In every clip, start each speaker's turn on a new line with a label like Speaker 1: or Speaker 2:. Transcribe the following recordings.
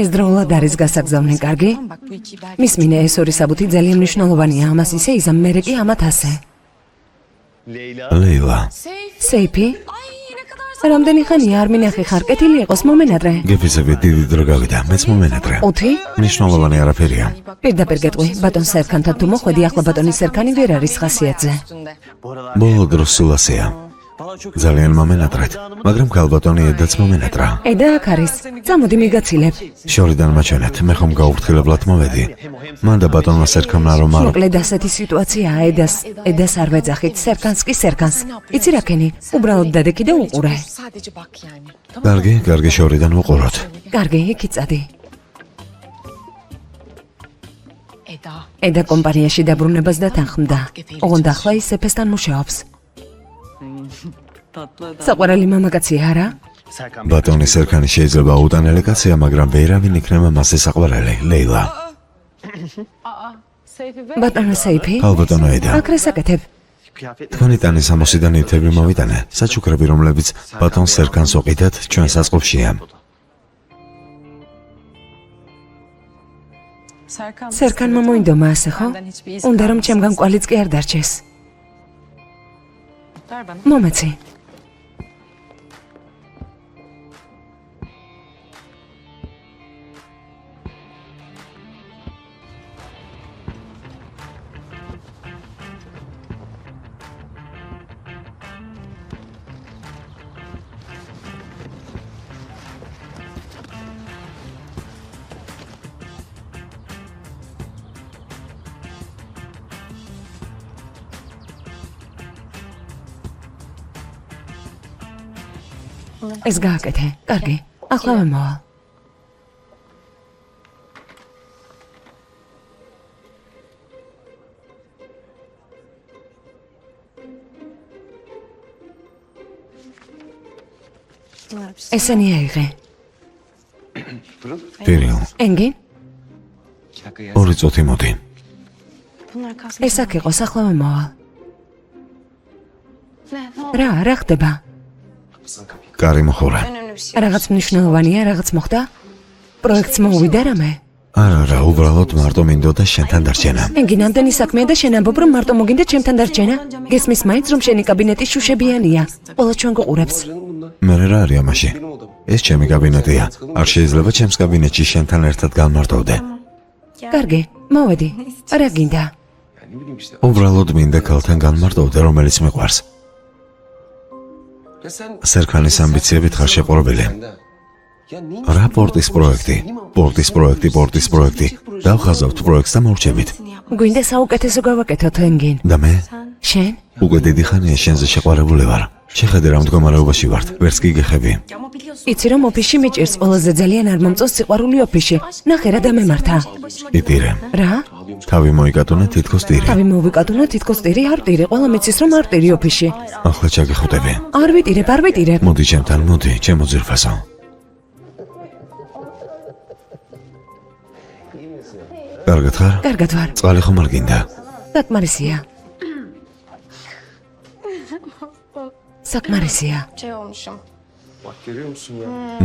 Speaker 1: ეს დროულად არის გასაგზავნი, კარგი? მისმინე, ეს ორი საბუთი ძალიან მნიშვნელოვანია, ამას ისე იზამ, მერე კი ამათ ასე.
Speaker 2: ლეილა,
Speaker 1: სეიფი? რამდენი ხანია არ მინახე ხარ, კეთილი იყოს მომენატრე.
Speaker 2: გეფიცები დიდი დრო გავიდა, მეც მომენატრე.
Speaker 1: 5?
Speaker 2: მნიშვნელოვანი არაფერია.
Speaker 1: პირდაპირ გეტყვი, ბატონ სერქანთან თუ მოხვედი, ახლა ბატონი სერქანი ვერ არის ხასიათზე.
Speaker 2: ბოლო დროს სულასია. ძალიან მომენატრეთ, მაგრამ ქალბატონი ედაც მომენატრა.
Speaker 1: ედა აქ არის. წამოდი მიგაცილებ.
Speaker 2: შორიდან მაჩვენეთ, მე ხომ გაუფრთხილებლად მოვედი. მან და ბატონმა სერქანმა რომ არ
Speaker 1: მოკლედ ასეთი სიტუაციაა, ედას არ ვეძახით, სერქანს კი სერქანს. იცი რა ქენი, უბრალოდ დადექი და უყურე.
Speaker 2: კარგი, შორიდან უყუროთ.
Speaker 1: კარგი, იქ იწადი. ედა კომპანიაში დაბრუნებას დათანხმდა. ოღონდ ახლა ის ეფესთან მუშაობს. საყვარელი მამაკაცია არა?
Speaker 2: ბატონი სერქანი შეიძლება უტანელი კაცია, მაგრამ ვერავინ იქნება მასზე საყვარელი, ლეილა.
Speaker 1: ბატონო სეიფი?
Speaker 2: ქალბატონო ედა.
Speaker 1: აქ რა საკეთებ?
Speaker 2: თქვენი ტანის ამოსიდან ნივთები მოვიტანე, საჩუქრები, რომლებიც ბატონ სერქანს ოყიდათ, ჩვენ საწყობშია.
Speaker 1: სერქანმა მოინდომა ასე, ხო? უნდა რომ ჩემგან კვალიც კი არ დარჩეს. მომეცი. ეს გააკეთე. კარგი. ახლა მომავალ. ესენი აიღე.
Speaker 2: პირილ.
Speaker 1: ენგი?
Speaker 2: ორი წუთი მოდი.
Speaker 1: ეს აქ იყოს, ახლა მომავალ. რა ხდება?
Speaker 2: კარი მოხურე.
Speaker 1: რაღაც მნიშვნელოვანია, რაღაც მოხდა? პროექტს მოუვიდა რამე?
Speaker 2: არა, უბრალოდ მარტო მინდოდა შენთან დარჩენა.
Speaker 1: ენგი ნამდვილი საქმეა და შენ ამბობ, რომ მარტო მოგინდა ჩემთან დარჩენა? გესმის მაინც, რომ შენი კაბინეტი შუშებიანია. ყველა ჩვენ გუყურებს.
Speaker 2: მე რა არის ამაში? ეს ჩემი კაბინეტია. არ შეიძლება ჩემს კაბინეტში შენთან ერთად განმარტოვდე.
Speaker 1: კარგი, მოვედი. რა გინდა?
Speaker 2: უბრალოდ მინდა ქალთან განმარტოვდე, რომელიც მიყვარს. სერქანის ამბიციებით ხარ შეპყრობილი. რა პორტის პროექტი. დავხაზავთ პროექტს და მორჩებით.
Speaker 1: გვინდა საუკეთესო გავაკეთოთ, ენგინ.
Speaker 2: და მე?
Speaker 1: შენ?
Speaker 2: უკვე დიდი ხანია შენზე შეყვარებული ვარ. შეხედე რა მდგომარეობაში ვართ, ვერც კი გეხები.
Speaker 1: იცი რომ ოფისში მიჭირს, ყველაზე ძალიან არ მომწონს სიყვარული ოფისში. ნახე რა დამემართა.
Speaker 2: იტირე.
Speaker 1: რა?
Speaker 2: თავი მოიკატუნე თითქოს ტირი.
Speaker 1: თავი მოვიკატუნე თითქოს ტირი, არ ტირი, ყველა მეცის რომ არ ტირი ოფისში.
Speaker 2: ახლა ჩაგიხუტები.
Speaker 1: არ ვიტირებ.
Speaker 2: მოდი ჩემთან, მოდი, ჩემო ძირფასო. კარგად ხარ?
Speaker 1: კარგად ვარ.
Speaker 2: წყალი ხომ არ გინდა?
Speaker 1: საკმარისია.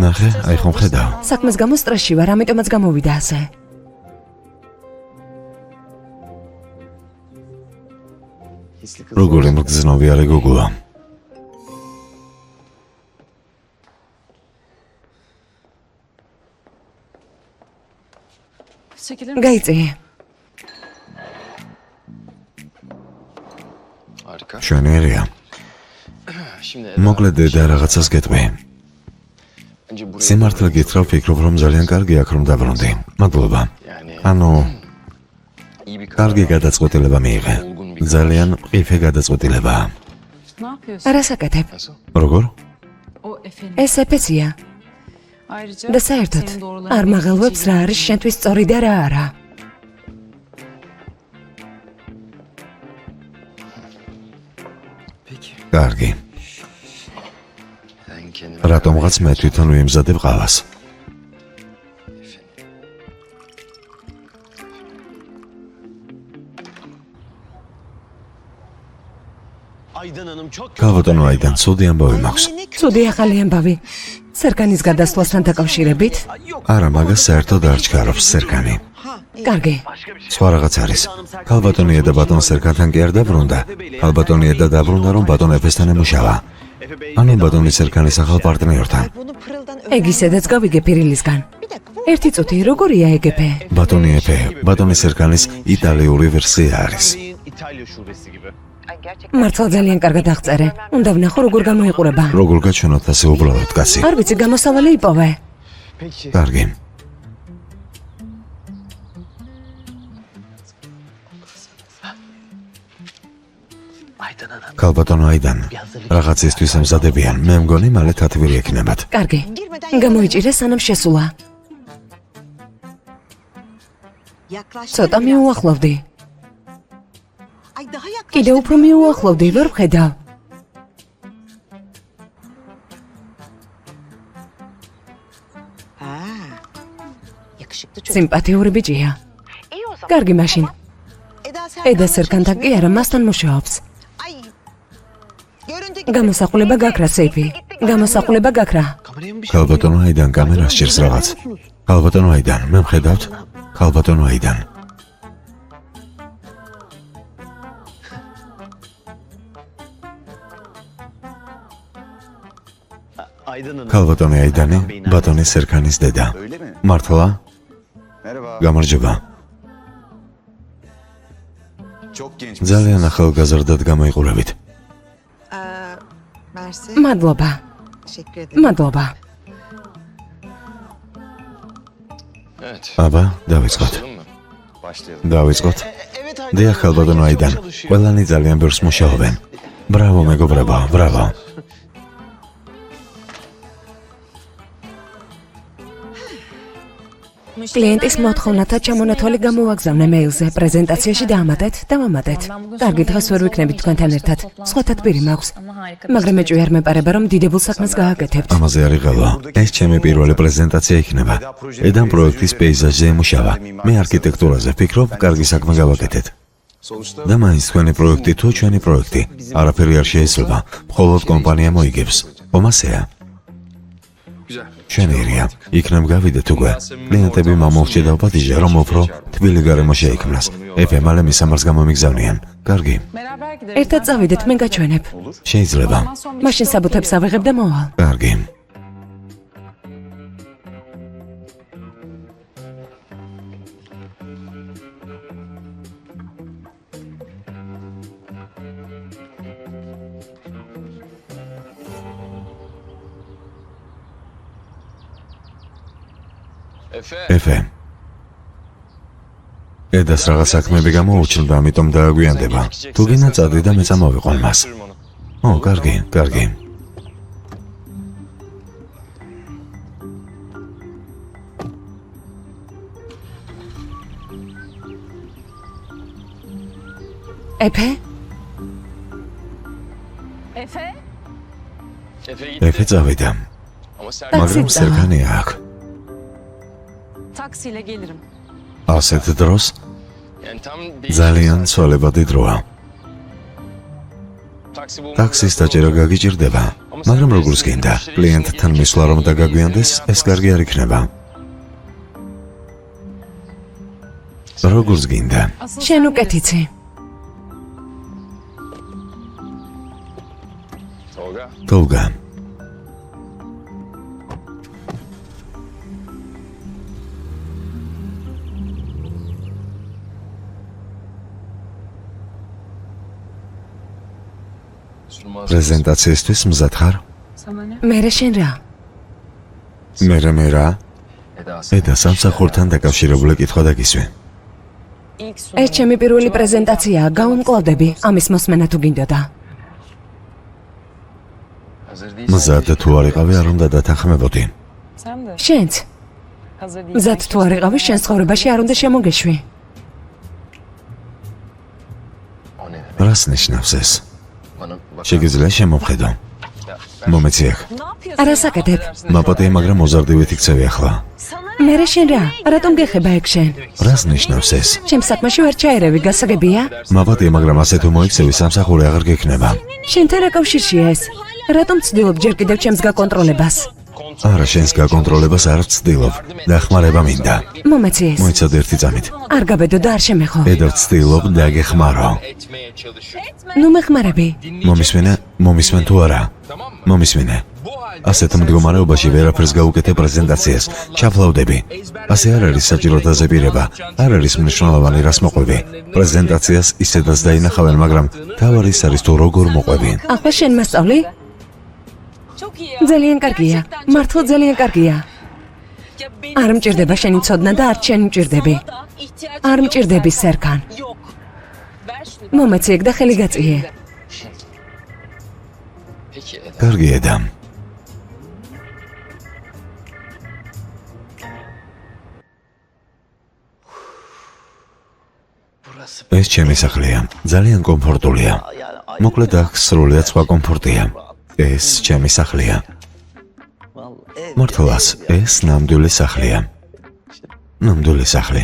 Speaker 2: ნახე, აი ხომ ხედავ.
Speaker 1: საქმეს გამო სტრესში ვარ, ამიტომაც გამოვიდა ასე.
Speaker 2: როგორი მგზნობიარე გოგოა.
Speaker 1: გაიწიე.
Speaker 2: შვენიერია. მოკლედ და რაღაცას გეტყვი. სიმართლე გითხრა, ვფიქრობ, რომ ძალიან კარგი აქ რომ დაბრუნდი. მადლობა. ანუ კარგი გადაწყვეტილება მიიღე. ძალიან ყიფე გადაწყვეტილებაა.
Speaker 1: რა საკეთებ?
Speaker 2: როგორ?
Speaker 1: ეს ეფესია. და საერთოდ, არ მაღელვებს რა არის შენთვის სწორი და რა არა.
Speaker 2: კარგი. რატომღაც მე თვითონ ვიმზადებ ყავას. ქალბატონო აიდან, ცუდი ამბავი მაქვს.
Speaker 1: ცუდი ახალი ამბავი. სერკანის გადასვლასთან დაკავშირებით?
Speaker 2: არა, მაგას საერთოდ არ ჩქარობს სერკანი.
Speaker 1: კარგი.
Speaker 2: სხვა რაღაც არის. ქალბატონია და ბატონ სერკანთან კი არ დაბრუნდა. ქალბატონია და დაბრუნდა, რომ ბატონ ეფესთან ემუშავა. ანუ ბატონი სერკანის ახალ პარტნიორთან.
Speaker 1: ეგ ისედაც გავიგე ფირილისგან. ერთი წუთი, როგორია ეგეფე?
Speaker 2: ბატონი ეფე, ბატონი სერკანის იტალიური ვერსია არის.
Speaker 1: მართლა ძალიან კარგად აღწერე. უნდა ვნახო როგორ გამოიყურება.
Speaker 2: როგორ გაჩვენოთ ასე უბრალოდ, კაცი?
Speaker 1: არ ვიცი, გამოსავალი იპოვე.
Speaker 2: კარგი. ქალბატონო აიდან, რაღაცისთვის ემზადებიან, მე მგონი მალე თათვირი ექნებათ.
Speaker 1: კარგი. გამოიჭირე სანამ შესულა. ცოტა მიუახლოვდი. კიდე უფრო მიუახლოვდი, ვერ ვხედავ. სიმპათიური ბიჭია. კარგი მაშინ. ედა სერკანთან კი არა, მასთან მუშაობს. გამოსახულება გაქრა, სეიფი. გამოსახულება გაქრა.
Speaker 2: ქალბატონო აიდან კამერას ჭირს რაღაც. ქალბატონო აიდან, მე მხედავთ? ქალბატონო აიდან. ქალბატონი აიდანი, ბატონი სერკანის დედა. მართლა? გამარჯობა. ძალიან ახალგაზრდად გამოიყურებით.
Speaker 1: მადლობა. მადლობა.
Speaker 2: აბა, დავიწყოთ. დავიწყოთ. დიახ, ქალბატონო აიდან, ყველანი ძალიან ბევრს მუშაობენ. ბრავო, მეგობრებო, ბრავო.
Speaker 1: კლიენტის მოთხოვნათა ჩამონათვალი გამოვაგზავნე მეილზე, პრეზენტაციაში დაამატეთ, დავამატეთ. კარგი, დღეს ვერ ვიქნებით თქვენთან ერთად. სხვა თათბირი მაქვს. მაგრამ ეჭვი არ მეპარება, რომ დიდებულ საქმეს გააკეთებთ.
Speaker 2: ამაზე არის ღალვა. ეს ჩემი პირველი პრეზენტაცია იქნება. ედამ პროექტის პეიზაჟზე ემუშავა. მე არქიტექტურაზე ვფიქრობ, კარგი საქმე გავაკეთეთ. და მაინც თქვენი პროექტი თუ ჩვენი პროექტი, არაფერი არ შეიცვლება, მხოლოდ კომპანია მოიგებს. ომასეა. შენერია, იქნებ გავიდეთ უკვე. კლიენტები მომოხჭე დავპატიჟე, რომ უფრო თბილი გარემო შეიქმნას. ეფე მალე მისამარს გამომიგზავნიან. კარგი.
Speaker 1: ერთად წავიდეთ, მე გაჩვენებ.
Speaker 2: შეიძლება.
Speaker 1: მაშინ საბუთებს ავიღებ და მოვალ.
Speaker 2: კარგი. ეფე. ედას რაღაც საქმეები გამოუჩნდა, ამიტომ დააგვიანდება. თუ გინდა წადი და მე წამოვიყვან მას. ო, კარგი, კარგი.
Speaker 1: ეფე?
Speaker 2: ეფე წავიდა. მაგრამ სერკანი აქ.
Speaker 3: Taksiyle gelirim.
Speaker 2: ასეთ დროს ძალიან ცვალებადი დროა. ტაქსის დაჭერა გაგიჭირდება, მაგრამ როგორც გინდა, კლიენტთან მისვლა რომ დაგაგვიანდეს, ეს კარგი არ იქნება. როგორც გინდა.
Speaker 1: შენ უკეთიცი.
Speaker 2: თოლგა. პრეზენტაციისთვის მზად ხარ?
Speaker 1: მერე შენ რა?
Speaker 2: მე რა? ედა სამსახურთან დაკავშირებული კითხვა დაგისვი.
Speaker 1: ეს ჩემი პირველი პრეზენტაციაა, გაუმკლავდები, ამის მოსმენა თუ გინდოდა.
Speaker 2: მზად თუ არ იყავი, არ უნდა დათანხმებოდი.
Speaker 1: შენც? მზად თუ არ იყავი, შენ ცხოვრებაში არ უნდა შემოგეშვი.
Speaker 2: რას ნიშნავს ეს? შეგიძლია შემოვხედო. მომეციახ.
Speaker 1: არა საკეთებ.
Speaker 2: მაპატია, მაგრამ მოზარდივით იქცევი ახლა.
Speaker 1: მერე შენ რა? რატომ გეხება ეგ შენ?
Speaker 2: რას ნიშნავს ეს?
Speaker 1: ჩემ საქმეში ვერ ჩაერევი, გასაგებია?
Speaker 2: მაპატია, მაგრამ ასე თუ მოიქცევი, სამსახური აღარ გექნება.
Speaker 1: შენთან რა კავშირშია ეს? რატომ ცდილობ ჯერ კიდევ ჩემს გაკონტროლებას?
Speaker 2: არა, შენს გაკონტროლებას არ ვცდილობ. დახმარება მინდა.
Speaker 1: მომეცი ეს.
Speaker 2: მოიცად ერთი წამით.
Speaker 1: არ გაბედო და არ შემეხო.
Speaker 2: ედო ვცდილობ დაგეხმარო.
Speaker 1: ნუ მეხმარები.
Speaker 2: მომისმენ თუ არა? მომისმინე. ასეთ მდგომარეობაში ვერაფერს გაუკეთე პრეზენტაციას. ჩაფლავდები. ასე არ არის საჭირო დაზეპირება. არ არის მნიშვნელოვანი რას მოყვები. პრეზენტაციას ისედაც დაინახავენ, მაგრამ თავი არის თუ როგორ მოყვები.
Speaker 1: ახლა შენ მასწავლი? ძალიან კარგია. მართლა ძალიან კარგია. არ მჭირდება შენი ცოდნა და არ შენ მჭირდები. არ მჭირდები სერგან. მომეცი ეგ და ხელი გაწიე.
Speaker 2: კარგი ედამ. ეს ჩემი სახლია. ძალიან კომფორტულია. მოკლედ აქ სრულიად სხვა კომფორტია. ეს ჩემი სახლია. მართლაც, ეს ნამდვილი სახლია. ნამდვილი სახლი.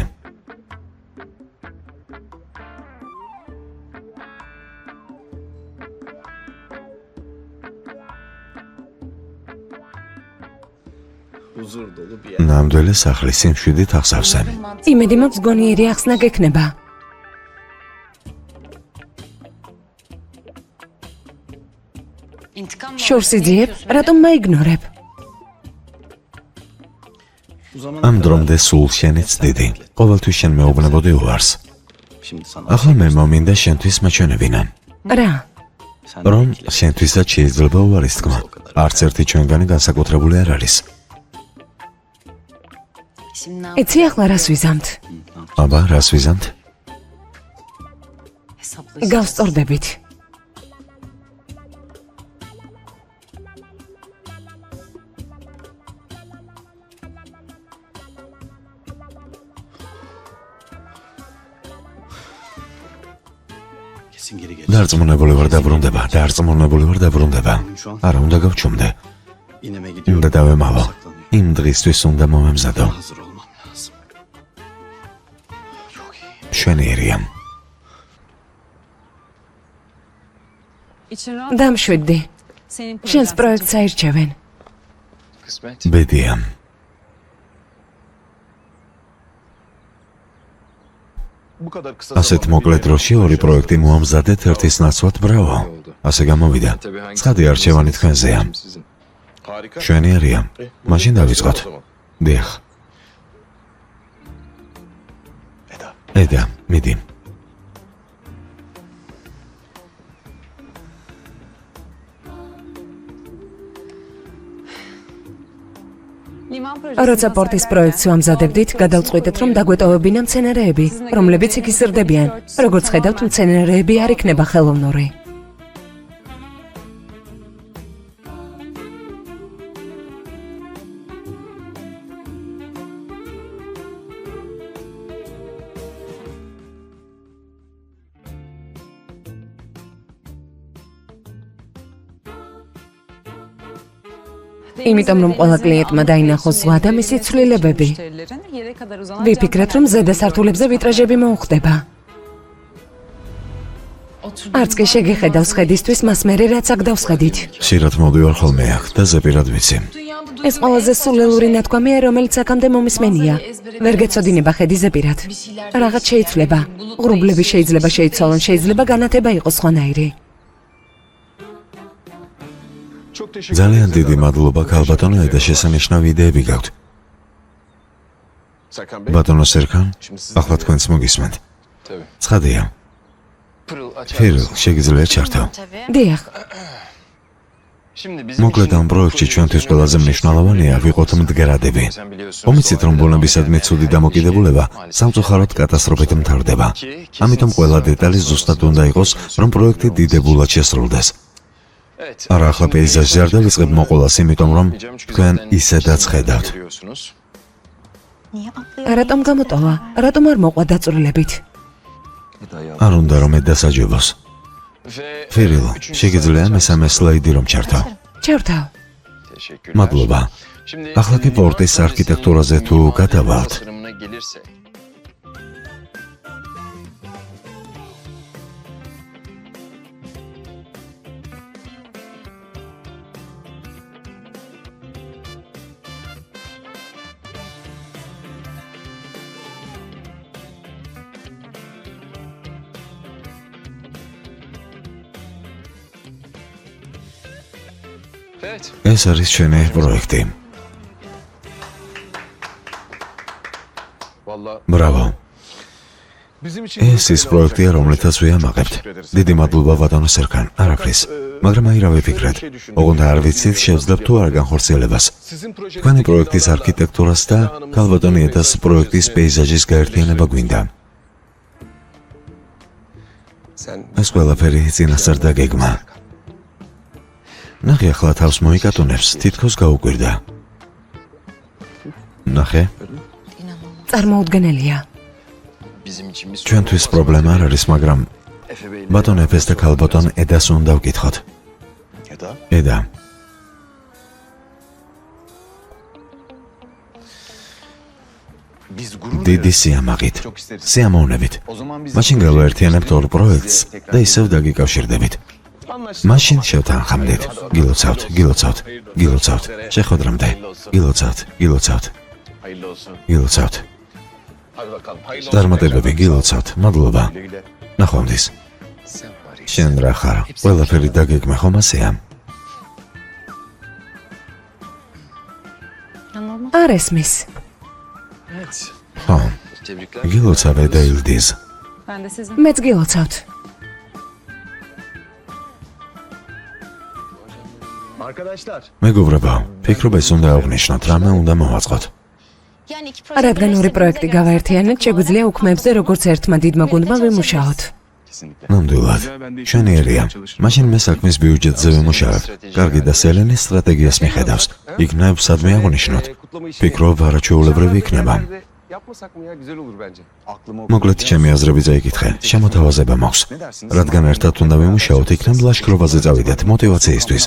Speaker 2: ნამდვილი სახლი სიმშვიდით ახსავსე.
Speaker 1: იმედი მაქვს გონიერი ახსნა გექნება. შორს იძიებ, რატომ მაიგნორებ?
Speaker 2: ამ დრომდე სულ შენიც დიდი. ყოველთვის შენ მეუბნებოდი უარს. ახლა მე მომინდა შენთვის მაჩვენებინა.
Speaker 1: რა?
Speaker 2: რომ შენთვისაც შეიძლება უარის თქმა. არც ერთი ჩვენგანი განსაკუთრებული არ არის.
Speaker 1: იცი ახლა რას ვიზამთ?
Speaker 2: აბა, რას ვიზამთ?
Speaker 1: გავსწორდებით.
Speaker 2: დარწმუნებული ვარ დაბრუნდება. არა, უნდა გავჩუმდე. უნდა დავემალო. იმ დღისთვის უნდა მომემზადო. მშვენიერია.
Speaker 1: დამშვიდდი. შენს პროექტს აირჩევენ.
Speaker 2: ბედია. ასეთ მოკლე დროში ორი პროექტი მოამზადეთ ერთის ნაცვლად, ბრავო. ასე გამოვიდა. ცხადი არჩევანი თქვენზეა. მშვენიერია. მაშინ დავიწყოთ. დიახ. ედა, მიდი.
Speaker 1: როცა პორტის პროექტს ვამზადებდით, გადავწყვიტეთ, რომ დაგვეტოვებინა მცენარეები, რომლებიც იქ იზრდებიან. როგორც ხედავთ, მცენარეები არ იქნება ხელოვნური. იმიტომ რომ ყველა კლიენტმა დაინახოს ზღვა და მისი ცვლილებები. ვიფიქრეთ, რომ ზედა სართულებზე ვიტრაჟები მოუხდება. არც კი შეგეხედავს ხედისთვის მას მერე რაც აქ დავსხედით.
Speaker 2: ხშირად მოვდივარ ხოლმე აქ და ზეპირად ვიცი.
Speaker 1: ეს ყველაზე სულელური ნათქვამია, რომელიც აქამდე მომისმენია. ვერ გეცოდინება ხედი ზეპირად. რაღაც შეიცვლება. ღრუბლები შეიძლება შეიცვალონ, შეიძლება განათება იყოს სხვანაირი.
Speaker 2: ძალიან დიდი მადლობა, ქალბატონო, და შესანიშნავი იდეები გაქვთ. ბატონო სერგან, ახლა თქვენც მოგისმენთ. ცხადია. ფირილ, შეგიძლია ჩართო.
Speaker 1: დიახ.
Speaker 2: მოკლედ ამ პროექტში ჩვენთვის ყველაზე მნიშვნელოვანია ვიყოთ მდგრადები. მომიცით, რომ ბუნებისადმი ცუდი დამოკიდებულება სამწუხაროდ კატასტროფით მთავრდება. ამიტომ ყველა დეტალი ზუსტად უნდა იყოს, რომ პროექტი დიდებულად შესრულდეს. არა, ახლა პეიზაჟზე არ დავიწყებ მოყოლას, იმიტომ რომ თქვენ ისედაც ხედავთ.
Speaker 1: რატომ გამოტოვა? რატომ არ მოყვა დაწვრილებით?
Speaker 2: არ უნდა რომ დასაჯებოს. ფირილ, შეგიძლია მესამე სლაიდი რომ ჩართო.
Speaker 1: ჩართავ.
Speaker 2: მადლობა. ახლა კი პორტის არქიტექტურაზე თუ გადავალთ. ეს არის ჩვენი პროექტი. Браво. ეს ის პროექტია, რომლითაც ვიამაყებთ. დიდი მადლობა ბატონო სერკან, არაფრის. მაგრამ აი რა ვიფიქრეთ. ოღონდ არ ვიცით შევძლებთ თუ არ განხორციელებას. თქვენი პროექტის არქიტექტურას და ქალბატონი ედას პროექტის პეიზაჟის გაერთიანება გვინდა. ეს ყველაფერი წინასწარ დაგეგმა. ნახე ახლა თავს მოიკატუნებს, თითქოს გაუკვირდა. ნახე,
Speaker 1: წარმოუდგენელია.
Speaker 2: ჩვენთვის პრობლემა არ არის, მაგრამ ბატონ ეფეს და ქალბატონ ედას უნდა ვკითხოთ. ედა. დიდი სიამაყით, სიამოვნებით. მაშინ გავაერთიანებთ ორ პროექტს და ისევ დაგიკავშირდებით. მაშინ შევთანხმდით. გილოცავთ, გილოცავთ, გილოცავთ. შეხვედრამდე. გილოცავთ, გილოცავთ. გილოცავთ. წარმატებები გილოცავთ. მადლობა. ნახვამდის. შენ რა ხარ? ყველაფერი დაგეგმა ხომ ასეა?
Speaker 1: არ ესმის.
Speaker 2: ხო. გილოცავ და ილდის.
Speaker 1: მეც გილოცავთ.
Speaker 2: მეგობრებო, ფიქრობ ეს უნდა აღვნიშნოთ, რამე უნდა მოვაწყოთ.
Speaker 1: რადგან ორი პროექტი გავაერთიანეთ, შეგვიძლია უქმეებზე როგორც ერთმა დიდმა გუნდმა ვიმუშაოთ.
Speaker 2: ნამდვილად, შენიერია. მაშინ მე საქმის ბიუჯეტზე ვიმუშავებ. კარგი და სელენის სტრატეგიას მიხედავს. იქნებ სადმე აღვნიშნოთ. ფიქრობ არაჩვეულებრივი იქნება. მოკლედ ჩემი აზრები წაიკითხე. შემოთავაზება მაქვს. რადგან ერთად უნდა ვიმუშაოთ, იქნებ ლაშქრობაზე წავიდეთ მოტივაციისთვის.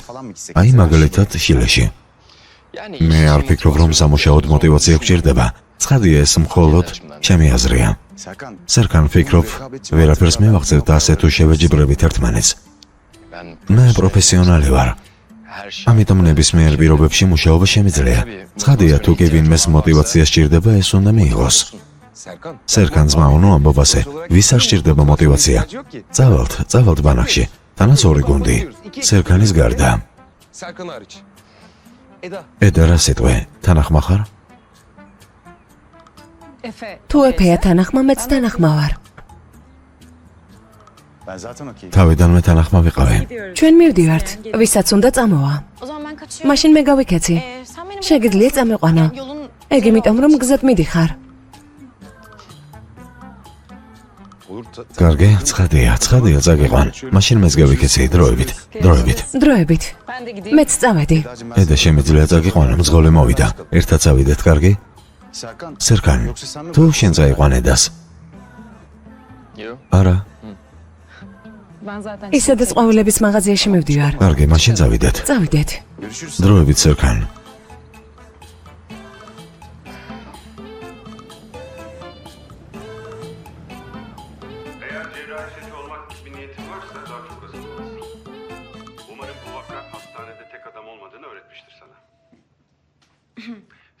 Speaker 2: აი მაგალითად შილეში. მე არ ფიქრობ, რომ სამუშაოდ მოტივაცია გჭირდება. ცხადია ეს მხოლოდ ჩემი აზრია. სერკან ფიქრობ, ვერაფერს მივაღწევ და ასე თუ შევეჯიბრებით ერთმანეთს. მე პროფესიონალი ვარ. ამიტომ ნებისმიერ პირობებში მუშაობა შემიძლია. ცხადია თუ კი ვინმეს მოტივაცია სჭირდება, ეს უნდა მიიღოს. სერკან ძმაუნო ამბობასე, ვის არ სჭირდება მოტივაცია? წავალთ ბანაკში. თანაც ორი გუნდი. სერკანის გარდა. ედა რა სიტყვე? თანახმა ხარ?
Speaker 1: თუ ეფეა თანახმა, მეც თანახმა ვარ.
Speaker 2: თავიდანვე თანახმა ვიყავი.
Speaker 1: ჩვენ მივდივართ, ვისაც უნდა წამოვა. მაშინ მე გავიქეცი. შეგიძლია წამეყვანო. ეგ იმიტომ რომ გზად მიდიხარ.
Speaker 2: კარგი, ცხადია, წაგიყვან. მაშინ მეც გავიქეცი, დროებით.
Speaker 1: მეც წავედი.
Speaker 2: ედა შემიძლია წაგიყვანო, მძღოლი მოვიდა. ერთად წავიდეთ, კარგი? სერკან, თუ შენ წაიყვან ედას? არა.
Speaker 1: ისედაც ყვავილების მაღაზიაში მივდივარ.
Speaker 2: კარგი, მაშინ წავიდეთ.
Speaker 1: წავიდეთ.
Speaker 2: დროებით, სერკან.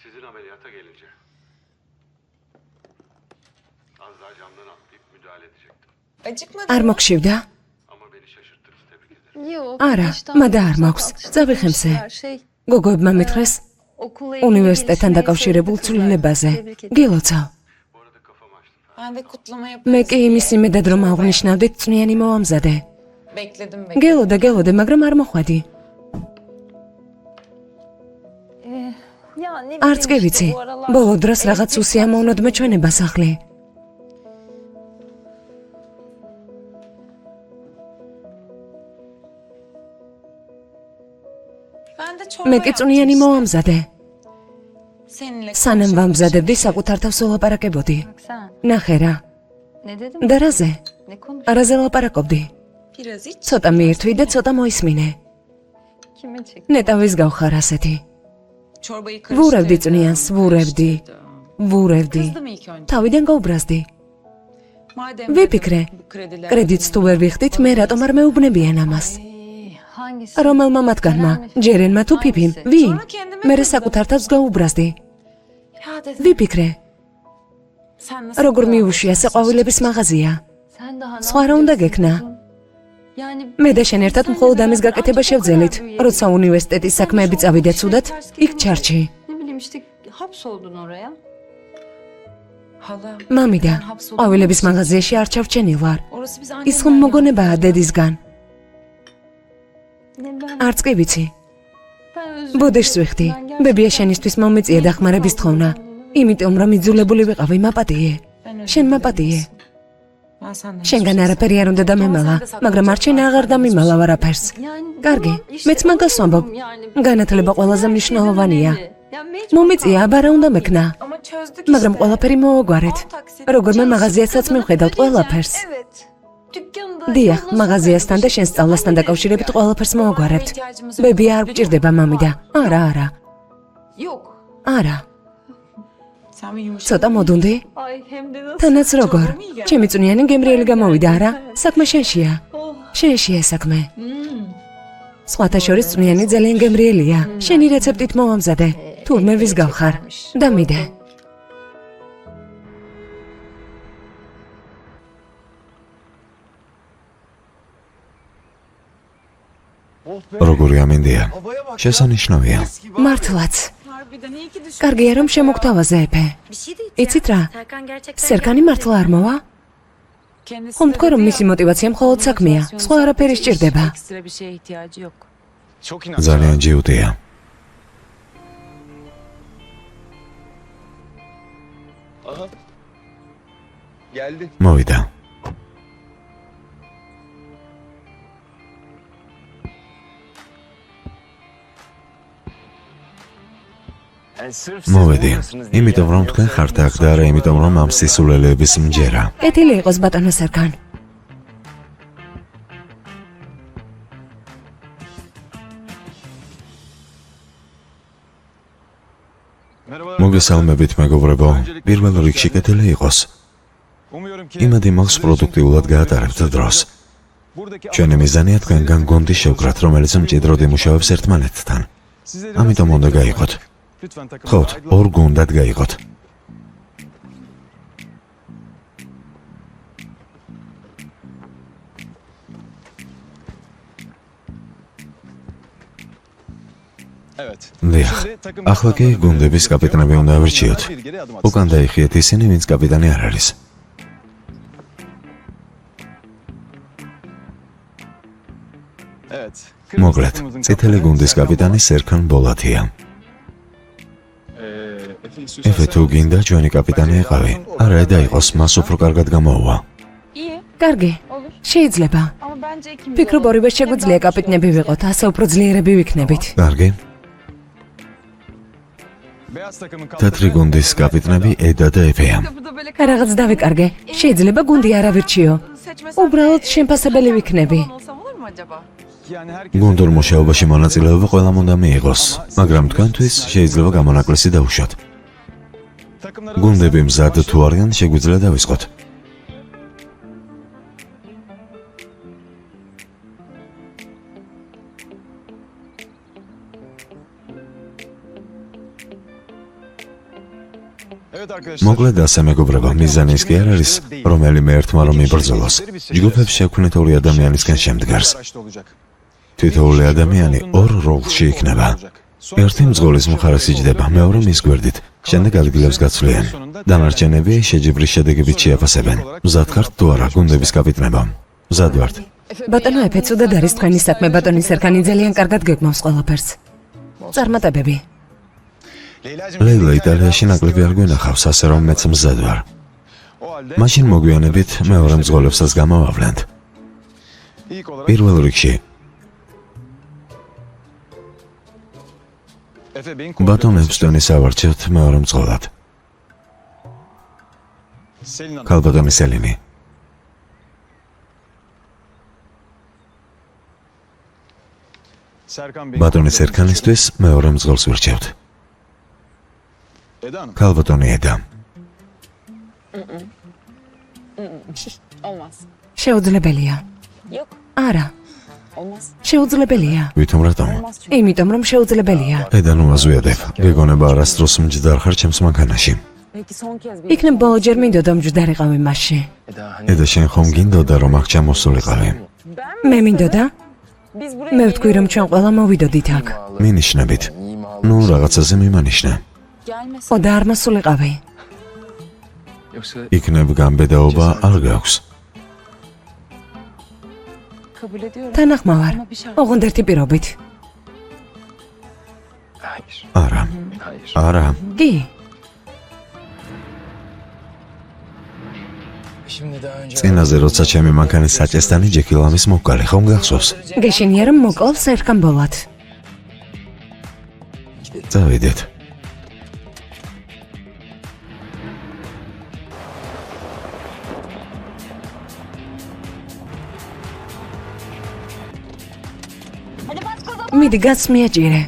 Speaker 3: Sizin ameliyata gelince az daha camdan atlayıp müdahale edecektim.
Speaker 1: არ მოგშივდა?
Speaker 3: Ama beni şaşırttınız, tebrik ederim.
Speaker 1: არა, მადა არ მაქვს. წავიხემსე. გოგოებმა მითხრეს უნივერსიტეტთან დაკავშირებულ ცვლილებაზე. გილოცავ.
Speaker 3: Bu arada kafamı açtım.
Speaker 1: მე კი იმის იმედად რომ აღვნიშნავდით წვნიანი მოვამზადე. გელოდე, მაგრამ არ მოხვედი. არც კი ვიცი. ბოლო დროს რაღაც უსიამოვნოდ მეჩვენება სახლი. მე კი წვნიანი მოვამზადე. სანამ ვამზადებდი, საკუთარ თავს ვლაპარაკებოდი. ნახე რა. და რაზე? არაზე ვლაპარაკობდი. ცოტა მიირთვი და ცოტა მოისმინე. ნეტავის გავხარ ასეთი. ვურევდი წვნიანს, ვურევდი. თავიდან გაუბრაზდი. ვიფიქრე, კრედიტს თუ ვერ ვიხდით, მე რატომ არ მეუბნებიან ამას? რომელმა მათგანმა, ჯერენმა თუ ფიფიმ, ვინ? მე საკუთარ თავს გაუბრაზდი. ვიფიქრე, როგორ მიუშვია საყვავილების მაღაზია. სხვა რა უნდა გექნა? მე და შენ ერთად მხოლოდ ამის გაკეთება შევძელით. როცა უნივერსიტეტის საქმეები წავიდეთ ცუდად, იქ ჩარჩი.
Speaker 4: Ne bileyim işte hapsoldun oraya.
Speaker 1: მამიდა, ყვავილების მაღაზიაში არ ჩავჩენილ ვარ.
Speaker 4: Orası biz
Speaker 1: ის ხომ მოგონებაა დედისგან. არც კი ვიცი. ბუდეშს ვიხდი. ბებია შენისთვის მომიწია დახმარების თხოვნა. იმიტომ რომ იძულებული ვიყავი მაპატიე. შენ მაპატიე. შენგან არაფერი არ უნდა დამემალა, მაგრამ არ შენ აღარ დამიმალა არაფერს. კარგი, მეც მაგას ვამბობ. განათლება ყველაზე მნიშვნელოვანია. მომიწია, აბარა უნდა მექნა. მაგრამ ყველაფერი მოუგვარეთ. როგორმე მაღაზიასაც მივხედავთ ყველაფერს. დიახ, მაღაზიასთან და შენ სწავლასთან დაკავშირებით ყველაფერს მოუგვარებთ. ბებია არ გჭირდება მამიდა. არა. არა. ცოტა მოდუნდი? თანაც როგორ? ჩემი წვნიანი გემრიელი გამოვიდა, არა? საქმე შენშია. შენშია საქმე. სხვათა შორის წვნიანი ძალიან გემრიელია. შენი რეცეპტით მოვამზადე. თურმე ვის გავხარ? დამიდე.
Speaker 2: როგორი ამინდია? შესანიშნავია.
Speaker 1: მართლაც. კარგია რომ შემოგთავაზე ეფე. იცით რა? სერკანი მართლა არ მოვა? ხომ თქვა რომ მისი мотиваცია მხოლოდ საქმეა, სხვა არაფერი სჭირდება.
Speaker 2: ძალიან ჯიუტია. მოვიდა. მოვედი, იმიტომ რომ თქვენ ხართ აქ და არა იმიტომ რომ ამ სისულელეების მჯერა.
Speaker 1: კეთილი იყოს ბატონო სერკან.
Speaker 2: მოგესალმებით მეგობრებო, პირველ რიგში კეთილი იყოს. იმედი მაქვს პროდუქტიულად გაატარებთ დროს. ჩვენი მიზანია თქვენგან გონდი შევკრათ, რომელიც მჭიდროდ იმუშავებს ერთმანეთთან. ამიტომ უნდა გაიყოთ. ხოთ, ორ გუნდად გაიყოთ. დიახ, ახლა კი გუნდების კაპიტანები უნდა ავირჩიოთ. უკან დაიხიეთ ისინი, ვინც კაპიტანი არ არის. მოკლედ, წითელი გუნდის კაპიტანი სერკან ბოლათია. ეფე თუ გინდა ჩვენი კაპიტანი იყავი, არა ედა იყოს, მას უფრო კარგად გამოუვა.
Speaker 1: კარგი, შეიძლება. ფიქრობ ორივე შეგვიძლია კაპიტნები ვიყოთ, ასე უფრო ძლიერები ვიქნებით.
Speaker 2: კარგი. თეთრი გუნდის კაპიტნები ედა და ეფეა.
Speaker 1: რაღაც დავიკარგე. შეიძლება გუნდი არ ავირჩიო. უბრალოდ შემფასებელი ვიქნები.
Speaker 2: გუნდურ მუშაობაში მონაწილეობა ყველამ უნდა მიიღოს, მაგრამ თქვენთვის შეიძლება გამონაკლისი დაუშვათ. გუნდები მზად თუ არიან, შეგვიძლია დავისყოთ. მოკლედ ასე მეგობრებო, მიზანი ის კი არ არის, რომელიმე ერთმა რომ იბრძოლოს. ჯგუფებს შექმნით ორი ადამიანისგან შემდგარს. თითოეული ადამიანი ორ როლში იქნება. ერთი მძღოლის მხარეს იჯდება, მეორე მის გვერდით, შემდეგ ადგილებს გაცვლიან. დანარჩენები შეჯიბრის შედეგებით შეაფასებენ. მზად ხართ თუ არა გუნდების კაპიტნებო? მზად ვართ.
Speaker 1: ბატონო ეფე, ცუდად არის თქვენი საქმე, ბატონი სერკანი ძალიან კარგად გეგმავს ყველაფერს. წარმატებები.
Speaker 2: ლეილა იტალიაში ნაკლები არ გვინახავს, ასე რომ მეც მზად ვარ. მაშინ მოგვიანებით მეორე მძღოლებსაც გამოვავლენთ. პირველ რიგში ბატონებს ტონის ავარჩევთ მეორე მძღოლად. ქალბატონი სელინი. ბატონი სერკანისთვის მეორე მძღოლს ვირჩევთ. ქალბატონი ედა.
Speaker 1: შეუძლებელია. არა. შეუძლებელია.
Speaker 2: ვითომ რატომ?
Speaker 1: იმიტომ რომ შეუძლებელია.
Speaker 2: ედა ნუ აზვიადებ. გეგონება არასდროს მჯდარ ხარ ჩემს მანქანაში.
Speaker 1: იქნებ ბოლოჯერ მინდოდა მჯდარიყავი მასში.
Speaker 2: ედა შენ ხომ გინდოდა რომ აქ ჩამოსულიყავი?
Speaker 1: მე მინდოდა მე ვთქვი რომ ჩვენ ყველა მოვიდოდით აქ.
Speaker 2: მინიშნებით. ნუ რაღაცაზე მიმანიშნა.
Speaker 1: ო და არ მასულიყავი.
Speaker 2: იქნებ გამბედაობა არ გაქვს.
Speaker 1: თანახმავარ. ოღონდ ერთი პირობით.
Speaker 2: არა. არა.
Speaker 1: კი.
Speaker 2: წინაზე როცა ჩემი მანქანის საჭესტანი ჯეკი ლამის მოკალი ხომ გახსოვს?
Speaker 1: გეშინია რომ მოკლავს ერთხან ბოლად.
Speaker 2: წავიდეთ. მიდი გას მიაჭირე.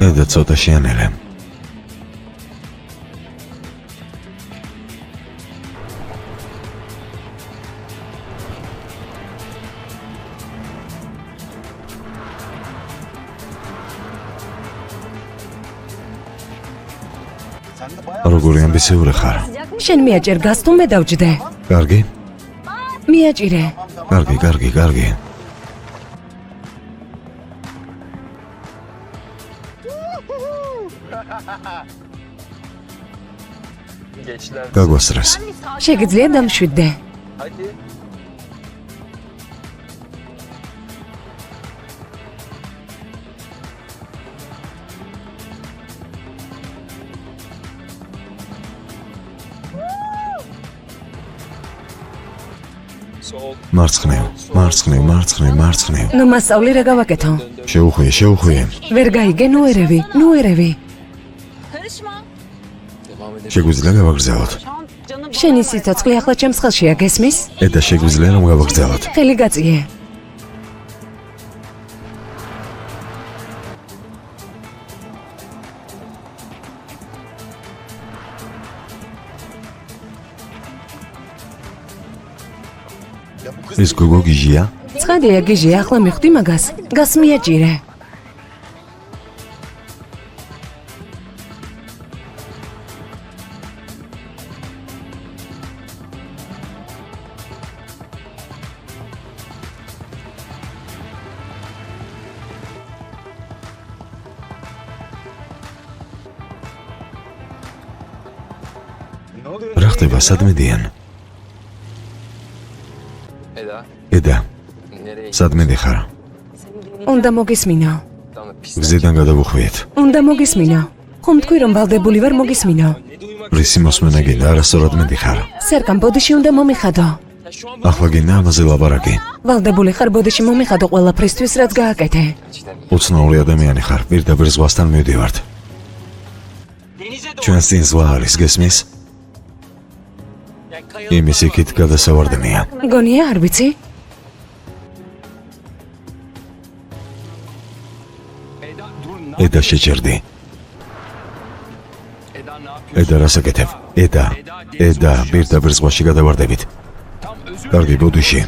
Speaker 2: ედა ცოტა შეანელე. როგორი ამბიციური ხარ?
Speaker 1: შენ მიაჭერ გას თუ მე დავჯდე?
Speaker 2: კარგი?
Speaker 1: მიაჭირე.
Speaker 2: კარგი. გაგვასწრეს.
Speaker 1: შეგიძლია დამშვიდდე.
Speaker 2: მარცხნივ.
Speaker 1: ნუ მასწავლი რა გავაკეთო?
Speaker 2: შეუხვიე.
Speaker 1: ვერ გაიგე ნუ ერევი.
Speaker 2: შეგვიძლია გავაგრძელოთ.
Speaker 1: შენი სიცოცხლე ახლა ჩემს ხელშია, გესმის?
Speaker 2: ედა შეგვიძლია რომ გავაგრძელოთ.
Speaker 1: ხელი გაწიე.
Speaker 2: ის გოგო გიჟია?
Speaker 1: ცხადია გიჟია, ახლა მიხვდი მაგას. გას მიაჭირე.
Speaker 2: რა ხდება, სად მიდიან? ედა, სად მიდიხარ?
Speaker 1: უნდა მოგისმინო.
Speaker 2: გზიდან გადავუხვიეთ.
Speaker 1: უნდა მოგისმინო. ხომ თქვი რომ ვალდებული ვარ მოგისმინო.
Speaker 2: რისი მოსმენა გინდა, არასწორად მიდიხარ.
Speaker 1: სერკამ ბოდიში უნდა მომიხადო.
Speaker 2: ახლა გინდა ამაზე ლაპარაკი.
Speaker 1: ვალდებული ხარ ბოდიში მომიხადო ყველაფრისთვის რაც გააკეთე.
Speaker 2: უცნაური ადამიანი ხარ, პირდაპირ ზღვასთან მივდივართ. ჩვენს წინ ზღვა არის, გესმის? იმის იქით გადასავარდნია.
Speaker 1: გონია არ ვიცი?
Speaker 2: ედა შეჭერდი. ედა რას აკეთებ? ედა, პირდაპირ ზღვაში გადავარდებით. კარგი, ბოდიში.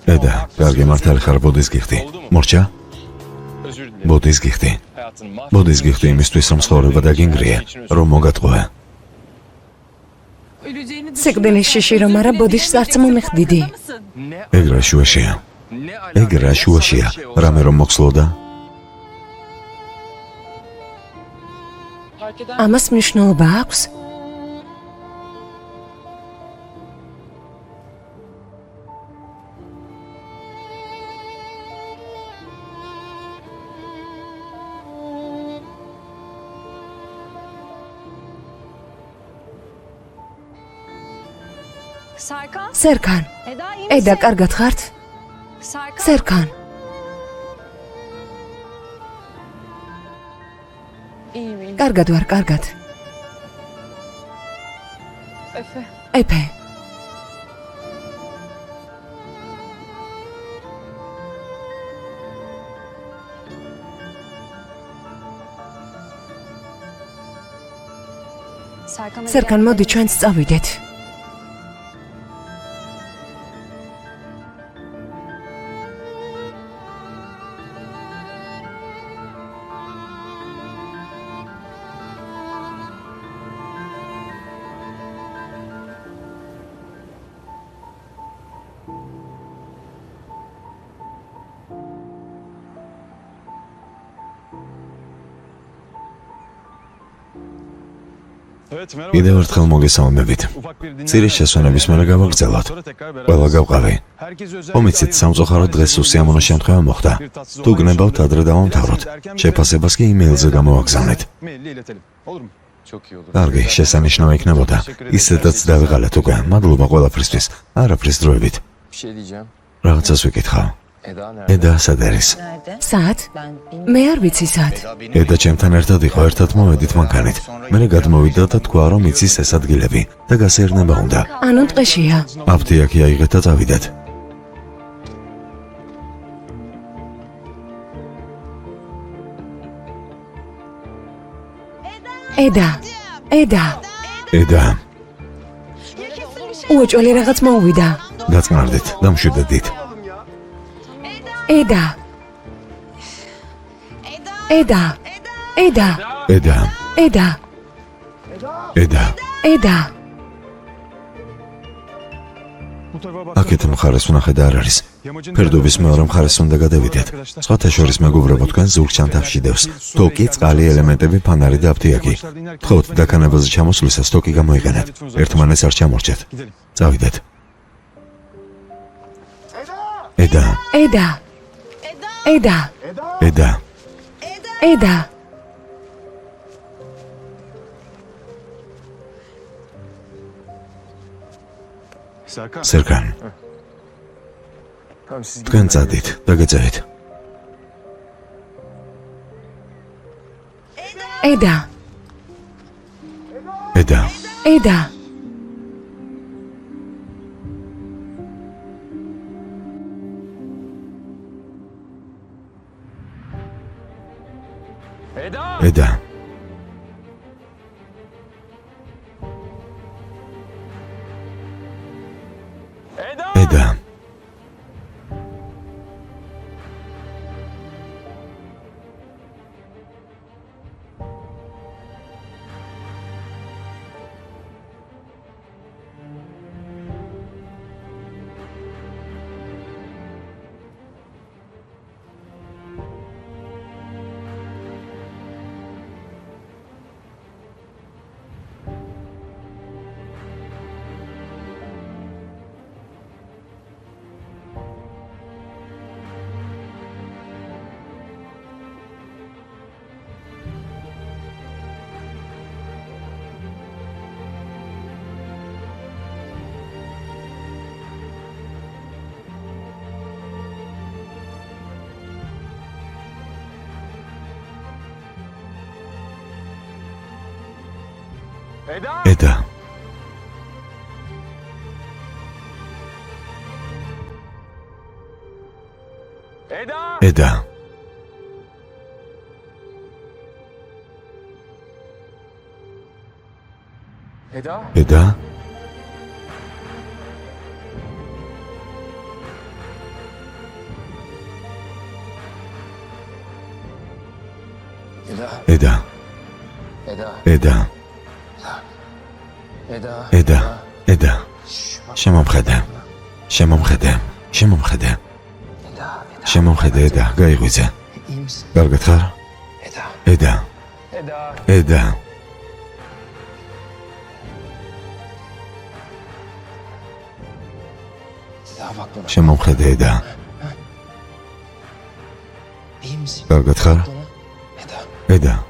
Speaker 2: ედა, კარგი მართალი ხარ, ბოდის გიხდი. მორჩა? ბოდის გიხდი იმისთვის, რომ ცხოვრება დაგინგრია, რომ მოგატყუე.
Speaker 1: სიკვდილის შიში რომ არა ბოდიშს არც მომიხდიდი.
Speaker 2: ეგრა შუაშია, რამე რომ მოხსლოდა?
Speaker 1: ამას მნიშვნელობა აქვს?
Speaker 4: Serkan.
Speaker 1: სერქან,
Speaker 4: Eda iyi
Speaker 1: ედა,
Speaker 4: misin?
Speaker 1: კარგად ხართ?
Speaker 4: Serkan.
Speaker 1: სერქან,
Speaker 4: İyiyim.
Speaker 1: კარგად ვარ, კარგად.
Speaker 4: Efe.
Speaker 1: ეფე,
Speaker 4: Serkan'a
Speaker 1: სერქან, მოდი ჩვენც წავიდეთ.
Speaker 2: კიდევ ერთხელ მოგესალმებით. წირის შესვენების მერე გავაგრძელოთ. ყველა გავყავი. ხომიცით სამწუხაროდ დღეს უსიამოვნო შემთხვევა მოხდა. თუ გნებავთ ადრე დავამთავროთ. შეფასებას კი იმეილზე გამოვაგზავნეთ. კარგი, შესანიშნავი იქნებოდა. ისედაც დავიღალეთ უკვე. მადლობა ყველაფრისთვის. არაფრის დროებით. რაღაცას ვიკითხავ. ედა სად არის?
Speaker 1: სად? მე არ ვიცი სად.
Speaker 2: ედა ჩემთან ერთად იყო, ერთად მოვედით მანქანით. მერე გადმოვიდა და თქვა, რომ იცის ეს ადგილები და გასეირნება უნდა.
Speaker 1: ანუ ტყეშია.
Speaker 2: აფთიაქი აიღეთ და წავიდეთ.
Speaker 1: ედა, ედა,
Speaker 2: ედა,
Speaker 1: უოჭველი რაღაც მოუვიდა.
Speaker 2: დაწყნარდით, დამშვიდდით.
Speaker 1: ედა, ედა, ედა,
Speaker 2: ედა,
Speaker 1: ედა,
Speaker 2: ედა.
Speaker 1: ედა.
Speaker 2: აქეთ მხარეს ვნახე და არ არის. ფერდობის მეორე მხარეს უნდა გადავიდეთ. სხვათა შორის მეგობრებო, თქვენ ზურგ ჩანთაში დევს. თოკი, წყალი ელემენტები, ფანარი და აფთიაქი. თხოვთ დაქანებაზე ჩამოსვლისას თოკი გამოიყენეთ. ერთმანეთს არ ჩამორჩეთ. წავიდეთ. ედა,
Speaker 1: ედა, ედა,
Speaker 2: ედა,
Speaker 1: ედა.
Speaker 2: სერგან. თქვენ წადით და გეწევით.
Speaker 1: ედა,
Speaker 2: ედა,
Speaker 1: ედა.
Speaker 2: ედა. ედა. ედა. ედა. ედა. ედა. ედა. ედა. ედა. შემომხედე. შემომხედე. შემომხედე. შემომხედე ედა, გაიღვიძე. კარგად ხარ? ედა. ედა. შემომხედე ედა. კარგად ხარ? ედა.